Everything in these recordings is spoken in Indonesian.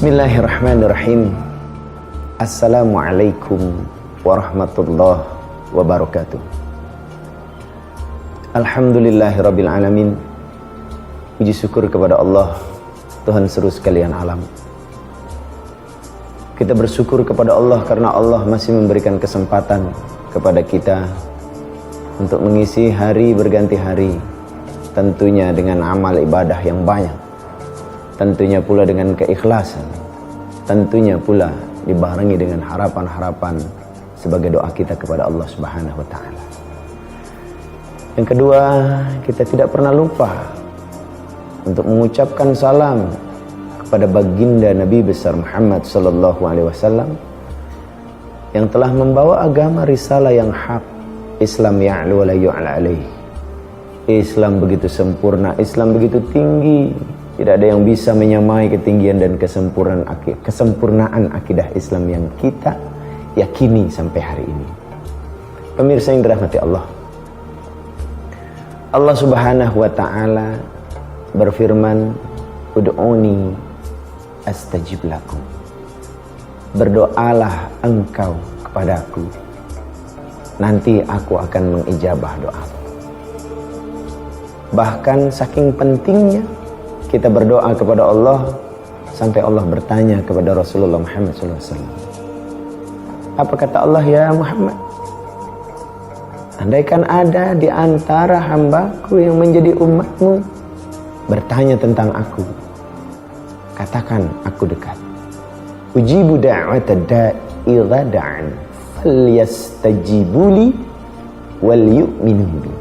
Bismillahirrahmanirrahim. Assalamualaikum warahmatullahi wabarakatuh. Alhamdulillahirabbil alamin. Puji syukur kepada Allah, Tuhan seru sekalian alam. Kita bersyukur kepada Allah karena Allah masih memberikan kesempatan kepada kita untuk mengisi hari berganti hari, tentunya dengan amal ibadah yang banyak, tentunya pula dengan keikhlasan, tentunya pula dibarengi dengan harapan-harapan sebagai doa kita kepada Allah Subhanahu wa taala. Yang kedua, kita tidak pernah lupa untuk mengucapkan salam kepada baginda Nabi besar Muhammad sallallahu alaihi wasallam yang telah membawa agama risalah yang hak. Islam ya'lu wa la yu'la alaih. Islam begitu sempurna, Islam begitu tinggi. Tidak ada yang bisa menyamai ketinggian dan kesempurnaan akidah Islam yang kita yakini sampai hari ini. Pemirsa yang dirahmati Allah, Allah Subhanahu wa ta'ala berfirman, ud'uni astajib lakum. Berdoalah engkau kepadaku, nanti aku akan mengijabah doamu. Bahkan saking pentingnya kita berdoa kepada Allah, sampai Allah bertanya kepada Rasulullah Muhammad SAW. Apa kata Allah, ya Muhammad? Andaikan ada di antara hambaku yang menjadi umatmu bertanya tentang aku, katakan aku dekat. Ujibu da'wata da'i idza da'an falyastajibuli wal yu'minu bi.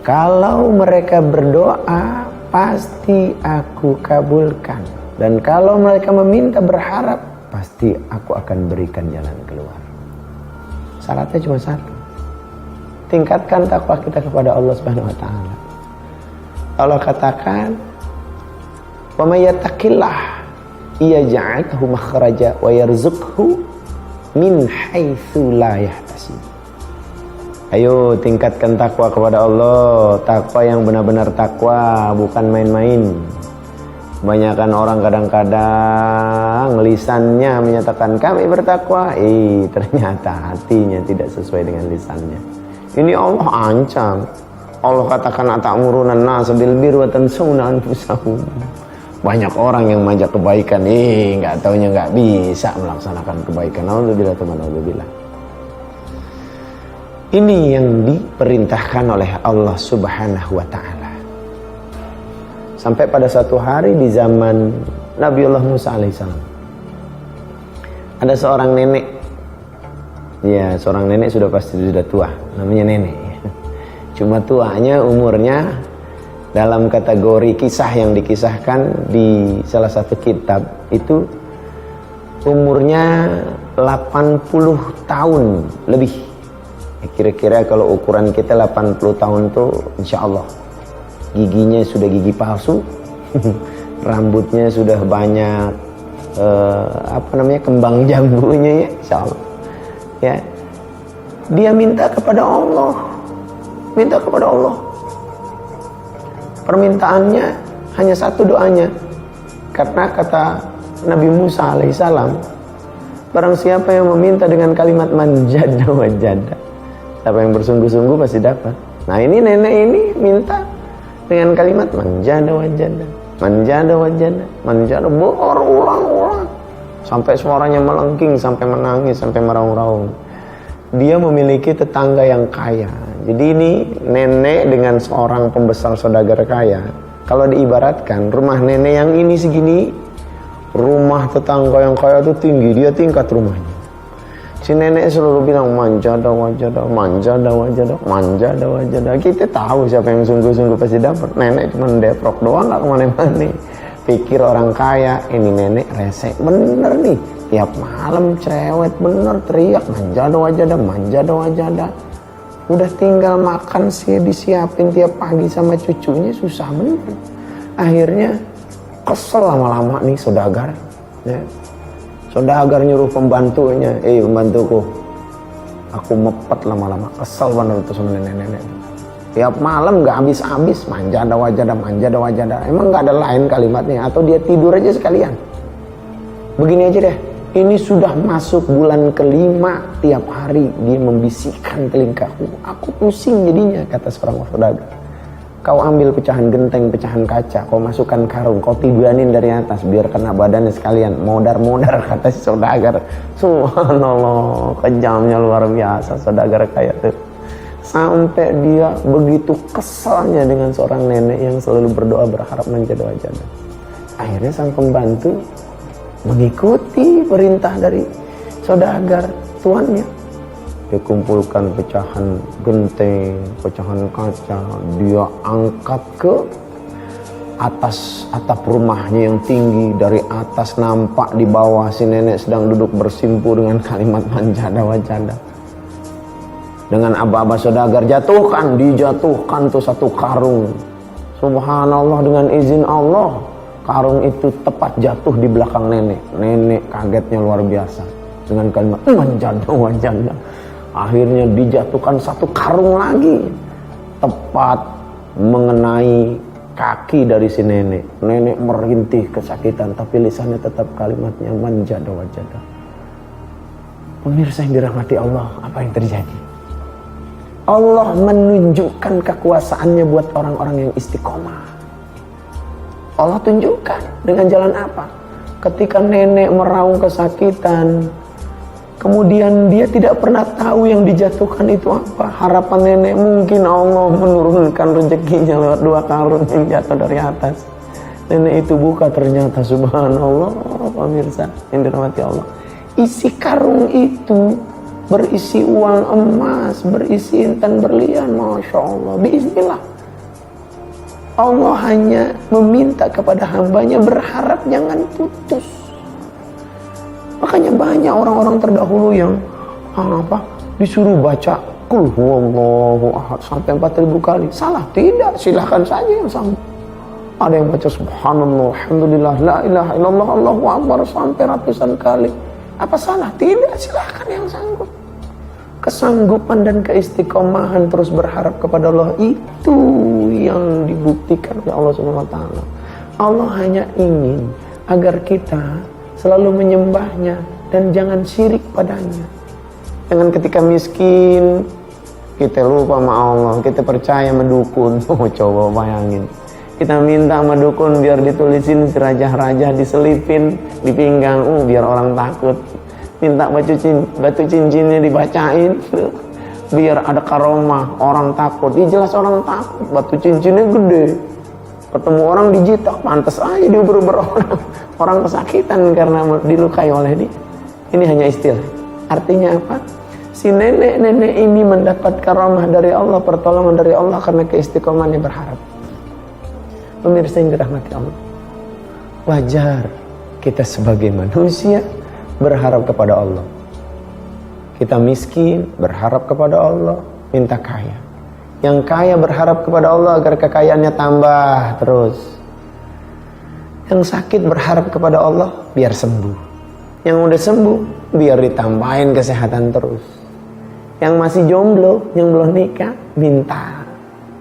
Kalau mereka berdoa, pasti aku kabulkan. Dan kalau mereka meminta berharap, pasti aku akan berikan jalan keluar. Syaratnya cuma satu. Tingkatkan takwa kita kepada Allah Subhanahu wa taala. Allah katakan, "Wa may yattaqillah yaj'alhu makhraja wa yarzuqhu min haitsu la yahtasib." Ayo tingkatkan takwa kepada Allah, takwa yang benar-benar takwa, bukan main-main. Kebanyakan orang kadang-kadang lisannya menyatakan kami bertakwa, ternyata hatinya tidak sesuai dengan lisannya. Ini Allah ancam. Allah katakan atamuruna an-nasa bil birri wa tansawna anfusakum. Banyak orang yang mengajak kebaikan, nggak taunya nggak bisa melaksanakan kebaikan. Alhamdulillah teman, alhamdulillah. Ini yang diperintahkan oleh Allah Subhanahu wa ta'ala. Sampai pada suatu hari di zaman Nabiullah Musa alaihissalam, ada seorang nenek. Ya, seorang nenek sudah pasti sudah tua, namanya nenek. Cuma tuanya umurnya dalam kategori kisah yang dikisahkan di salah satu kitab itu umurnya 80 tahun lebih. Kira-kira kalau ukuran kita 80 tahun tuh insya Allah giginya sudah gigi palsu, rambutnya sudah banyak kembang jambunya, ya insya Allah. Ya, dia minta kepada Allah, permintaannya hanya satu doanya, karena kata Nabi Musa alaihissalam, barang siapa yang meminta dengan kalimat manjada wajada, siapa yang bersungguh-sungguh pasti dapat. Nah, ini nenek ini minta dengan kalimat manjada wajada, manjada wajada, manjada, berulang-ulang sampai suaranya melengking, sampai menangis, sampai meraung-raung. Dia memiliki tetangga yang kaya. Jadi ini nenek dengan seorang pembesar saudagar kaya. Kalau diibaratkan rumah nenek yang ini segini, rumah tetangga yang kaya itu tinggi, dia tingkat rumahnya. Si nenek selalu bilang manjada wajada, manjada wajada, manjada wajada. Kita tahu siapa yang sungguh-sungguh pasti dapat. Nenek cuma deprok doang, nggak kemana-mana. Pikir orang kaya, ini nenek resek bener nih. Tiap malam cerewet bener, teriak manjada wajada, manjada wajada. Udah tinggal makan sih disiapin tiap pagi sama cucunya, susah bener. Akhirnya kesel lama-lama nih saudagar. Ya. Saudagar nyuruh pembantunya, pembantuku, aku mepet lama-lama, kesel bener tuh sama nenek-nenek. Tiap malam gak habis-habis manjada wajada, manjada wajada. Emang gak ada lain kalimatnya? Atau dia tidur aja sekalian? Begini aja deh, ini sudah masuk bulan kelima, tiap hari dia membisikkan telingaku. Aku pusing jadinya, kata seorang saudagar. Kau ambil pecahan genteng, pecahan kaca, kau masukkan karung, kau tiduanin dari atas biar kena badannya sekalian. Modar-modar, kata si saudagar. Subhanallah, kejamnya luar biasa saudagar kayak itu. Sampai dia begitu kesalnya dengan seorang nenek yang selalu berdoa berharap menjadi-jadi. Akhirnya sang pembantu mengikuti perintah dari saudagar tuannya. Dia kumpulkan pecahan genteng, pecahan kaca, dia angkat ke atas atap rumahnya yang tinggi. Dari atas nampak di bawah si nenek sedang duduk bersimpu dengan kalimat manjada wajada. Dengan aba-aba saudagar, dijatuhkan tuh satu karung. Subhanallah, dengan izin Allah, karung itu tepat jatuh di belakang nenek. Nenek kagetnya luar biasa dengan kalimat manjada wajada. Akhirnya dijatuhkan satu karung lagi, tepat mengenai kaki dari si nenek. Nenek merintih kesakitan, tapi lisannya tetap kalimatnya manjada wajada. Pemirsa yang dirahmati Allah, apa yang terjadi? Allah menunjukkan kekuasaannya buat orang-orang yang istiqomah. Allah tunjukkan dengan jalan apa? Ketika nenek meraung kesakitan, kemudian dia tidak pernah tahu yang dijatuhkan itu apa. Harapan nenek mungkin Allah menurunkan rezekinya lewat 2 karung yang jatuh dari atas. Nenek itu buka, ternyata subhanallah, pemirsa yang dirahmati Allah, isi karung itu berisi uang emas, berisi intan berlian. Masya Allah, biiznillah. Allah hanya meminta kepada hambanya berharap jangan putus. Makanya banyak orang-orang terdahulu yang disuruh baca Qul huwallahu ahad sampai 4.000 kali. Salah? Tidak, silahkan saja yang sanggup. Ada yang baca subhanallah, alhamdulillah, la ilaha illallah, Allahu akbar sampai ratusan kali. Apa salah? Tidak, silahkan yang sanggup. Kesanggupan dan keistiqomahan terus berharap kepada Allah, itu yang dibuktikan oleh Allah Subhanahu wa taala. Allah hanya ingin agar kita selalu menyembahnya dan jangan syirik padanya. Jangan ketika miskin kita lupa sama Allah, kita percaya sama dukun. Coba bayangin, kita minta sama dukun biar ditulisin serajah-rajah, diselipin di pinggang, biar orang takut. Minta batu cincinnya dibacain biar ada karomah, orang takut. Jelas orang takut, batu cincinnya gede, ketemu orang dijitak, pantas aja diuber-uber orang kesakitan karena dilukai oleh dia. Ini hanya istilah. Artinya apa? Si nenek-nenek ini mendapat karomah dari Allah, pertolongan dari Allah karena keistiqomahannya berharap. Pemirsa yang dirahmati Allah, wajar kita sebagai manusia berharap kepada Allah. Kita miskin, berharap kepada Allah, minta kaya. Yang kaya berharap kepada Allah agar kekayaannya tambah terus. Yang sakit berharap kepada Allah biar sembuh. Yang udah sembuh biar ditambahin kesehatan terus. Yang masih jomblo, yang belum nikah, minta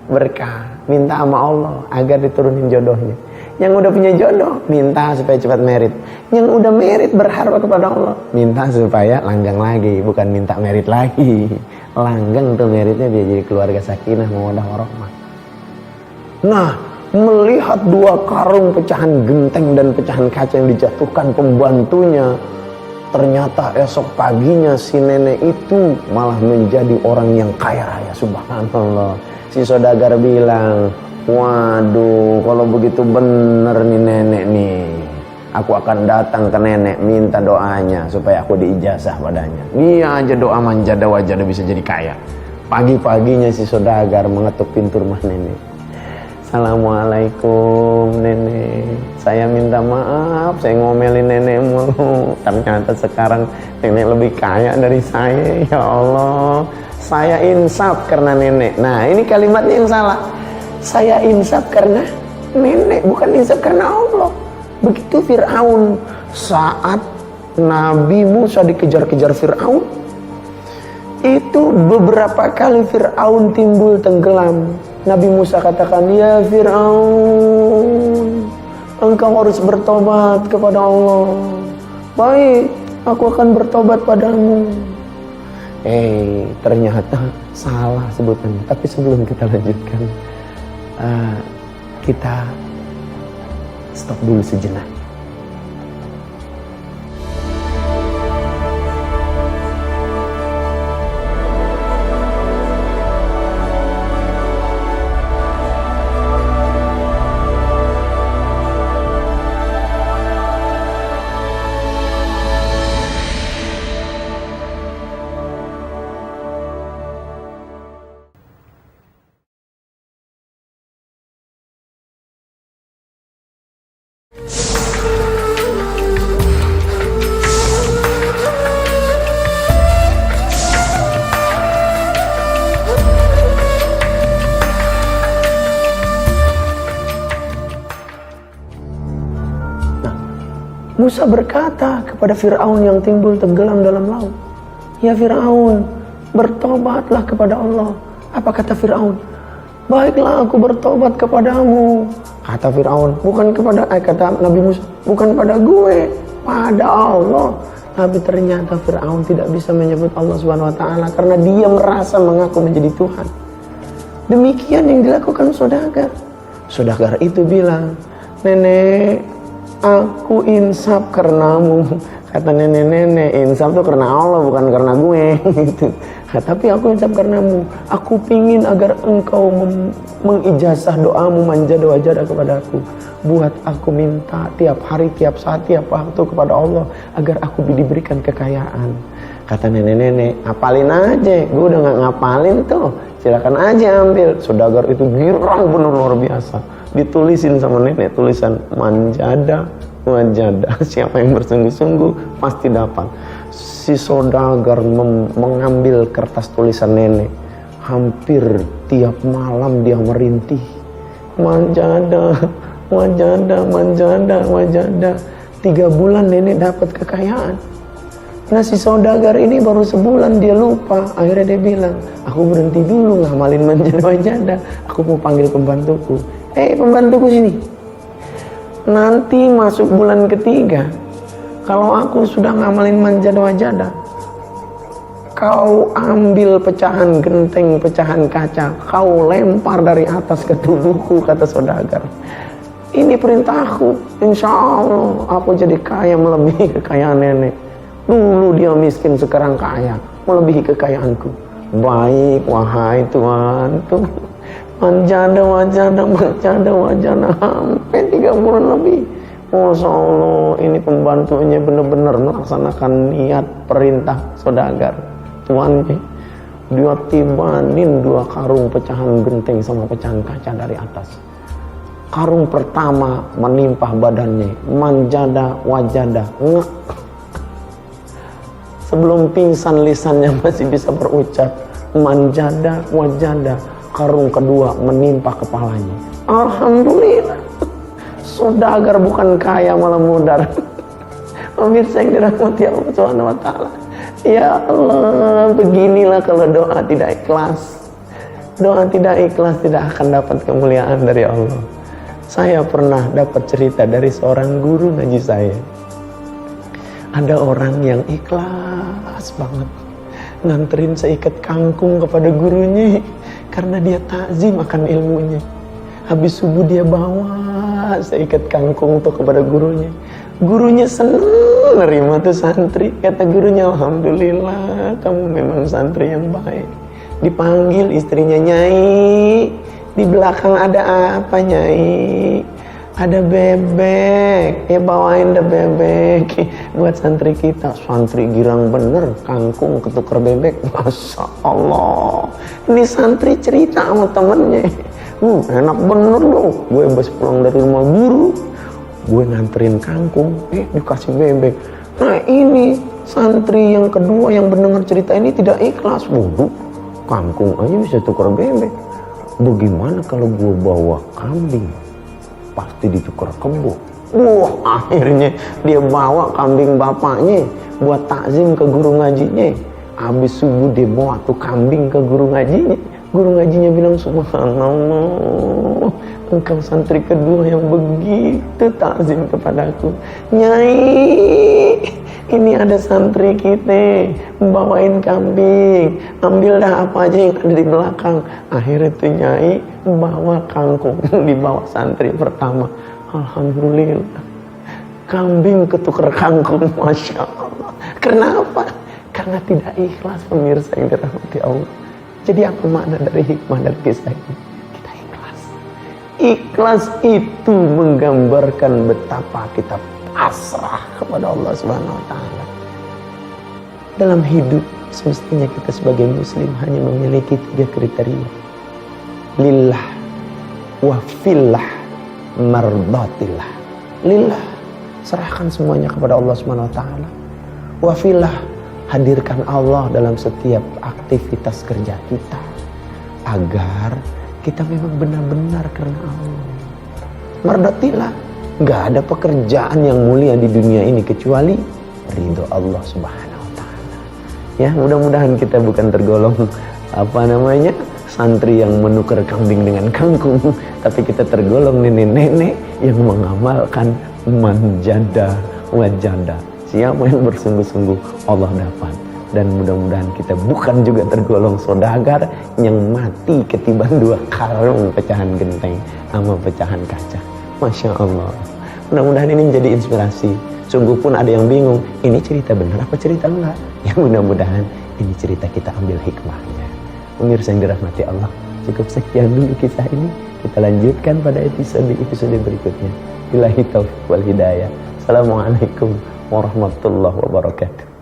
berkah, minta sama Allah agar diturunin jodohnya. Yang udah punya jodoh, minta supaya cepat merit. Yang udah merit berharap kepada Allah, minta supaya langgang lagi, bukan minta merit lagi. Langgang tuh meritnya biar jadi keluarga sakinah, mawaddah warahmah. Nah, melihat 2 karung pecahan genteng dan pecahan kaca yang dijatuhkan pembantunya, ternyata esok paginya si nenek itu malah menjadi orang yang kaya raya. Subhanallah. Si saudagar bilang, waduh, kalau begitu bener nih nenek nih, aku akan datang ke nenek minta doanya supaya aku diijazah padanya. Dia aja doa manjada wajada bisa jadi kaya. Pagi-paginya si saudagar mengetuk pintu rumah nenek. Assalamualaikum nenek, saya minta maaf saya ngomelin nenek mulu. Ternyata sekarang nenek lebih kaya dari saya. Ya Allah, saya insaf karena nenek. Nah, ini kalimatnya yang salah. Saya insaf karena nenek, bukan insaf karena Allah. Begitu Fir'aun, saat Nabi Musa dikejar-kejar Fir'aun, itu beberapa kali Fir'aun timbul tenggelam. Nabi Musa katakan, ya Fir'aun, engkau harus bertobat kepada Allah. baik, aku akan bertobat padamu. Ternyata salah sebutannya. Tapi sebelum kita lanjutkan, kita stop dulu sejenak. Musa berkata kepada Fir'aun yang timbul tenggelam dalam laut, "Ya Fir'aun, bertobatlah kepada Allah." Apa kata Fir'aun? "Baiklah, aku bertobat kepadamu." Kata Fir'aun, kata Nabi Musa, "Bukan pada gue, pada Allah." Tapi ternyata Fir'aun tidak bisa menyebut Allah Subhanahu wa taala karena dia merasa mengaku menjadi Tuhan. Demikian yang dilakukan saudagar. Saudagar itu bilang, "Nenek, aku insaf karenamu." Kata nenek, insaf tuh karena Allah, bukan karena gue gitu. Tapi aku insaf karenamu. Aku pingin agar engkau mengijazah doamu manjada wajada kepada aku. Buat aku minta tiap hari, tiap saat, tiap waktu kepada Allah agar aku diberikan kekayaan. Kata nenek, "Hafalin aja, gue udah gak ngapalin tuh. Silakan aja ambil." Saudagar itu girang bener luar biasa. Ditulisin sama nenek tulisan manjada wajada. Siapa yang bersungguh-sungguh pasti dapat. Si saudagar mengambil kertas tulisan nenek. Hampir tiap malam dia merintih, manjada wajada, manjada wajada. 3 bulan nenek dapat kekayaan. Nah, si saudagar ini baru sebulan dia lupa. Akhirnya dia bilang, "Aku berhenti dulu ngamalin manjada wajada. Aku mau panggil pembantuku." Pembantuku sini. Nanti masuk bulan ketiga, kalau aku sudah ngamalin manjada wajada, kau ambil pecahan genteng, pecahan kaca, kau lempar dari atas ke tubuhku, kata saudagar. Ini perintahku, insya Allah aku jadi kaya melebihi kekayaan nenek. Dulu dia miskin, sekarang kaya, melebihi kekayaanku. Baik, wahai Tuhan, manjada wajada, manjada wajada, sampai 3 bulan lebih. Masya Allah, ini pembantunya benar-benar melaksanakan niat perintah saudagar. Tuannya, dia tibanin 2 karung pecahan genteng sama pecahan kaca dari atas. Karung pertama menimpah badannya, manjada wajada, ngek. Sebelum pingsan lisannya masih bisa berucap, manjada wajada. Karung kedua menimpa kepalanya. Alhamdulillah, saudagar bukan kaya malah mudar. Pemirsa yang dirahmati Allah Subhanahu wa taala. Ya Allah, beginilah kalau doa tidak ikhlas. Doa tidak ikhlas tidak akan dapat kemuliaan dari Allah. Saya pernah dapat cerita dari seorang guru ngaji saya. Ada orang yang ikhlas banget nganterin seikat kangkung kepada gurunya karena dia takzim akan ilmunya. Habis subuh dia bawa seikat kangkung tuh kepada gurunya. Gurunya seneng nerima tuh santri. Kata gurunya, "Alhamdulillah, kamu memang santri yang baik." Dipanggil istrinya, "Nyai, di belakang ada apa, Nyai?" "Ada bebek." "Ya bawain deh bebek buat santri kita." Santri girang bener, kangkung ketukar bebek. Masya Allah, ini santri cerita sama temennya, "Enak bener dong, gue habis pulang dari rumah guru, gue nganterin kangkung, dikasih bebek." Nah, ini santri yang kedua yang mendengar cerita ini tidak ikhlas. "Waduh, kangkung aja bisa tukar bebek, bagaimana kalau gue bawa kambing? Pasti ditukar kebo." Akhirnya dia bawa kambing bapaknya buat takzim ke guru ngajinya. Habis subuh dia bawa tuh kambing ke guru ngajinya. Guru ngajinya bilang, "Subhanallah, engkau santri kedua yang begitu takzim kepadaku. Nyai, Ini ada santri kita bawain kambing, ambil dah apa aja yang ada di belakang. Akhirnya tuh nyai bawa kangkung dibawa santri pertama. Alhamdulillah, kambing ketukar kangkung, masya Allah. Kenapa? Karena tidak ikhlas, pemirsa yang dirahmati Allah. Jadi apa makna dari hikmah dari kisah ini? Kita ikhlas. Ikhlas itu menggambarkan betapa kita pasrah kepada Allah Subhanahu wa taala. Dalam hidup semestinya kita sebagai muslim hanya memiliki 3 kriteria. Lillah wa fillah mardatillah. Lillah, serahkan semuanya kepada Allah Subhanahu wa taala. Wa fillah, hadirkan Allah dalam setiap aktivitas kerja kita agar kita memang benar-benar karena Allah. Mardatillah, nggak ada pekerjaan yang mulia di dunia ini kecuali ridho Allah Subhanahu wa taala. Ya, mudah-mudahan kita bukan tergolong santri yang menukar kambing dengan kangkung, tapi kita tergolong nenek-nenek yang mengamalkan manjada wajada. Siapa yang bersungguh-sungguh Allah dapat. Dan mudah-mudahan kita bukan juga tergolong saudagar yang mati ketiban 2 karung pecahan genteng sama pecahan kaca. Masya Allah. Mudah-mudahan ini menjadi inspirasi. Sungguh pun ada yang bingung, ini cerita benar apa cerita enggak? Ya mudah-mudahan ini cerita kita ambil hikmahnya. Pemirsa yang dirahmati Allah, cukup sekian dulu kisah ini. Kita lanjutkan pada episode berikutnya. Billahi taufiq wal hidayah. Assalamualaikum warahmatullahi wabarakatuh.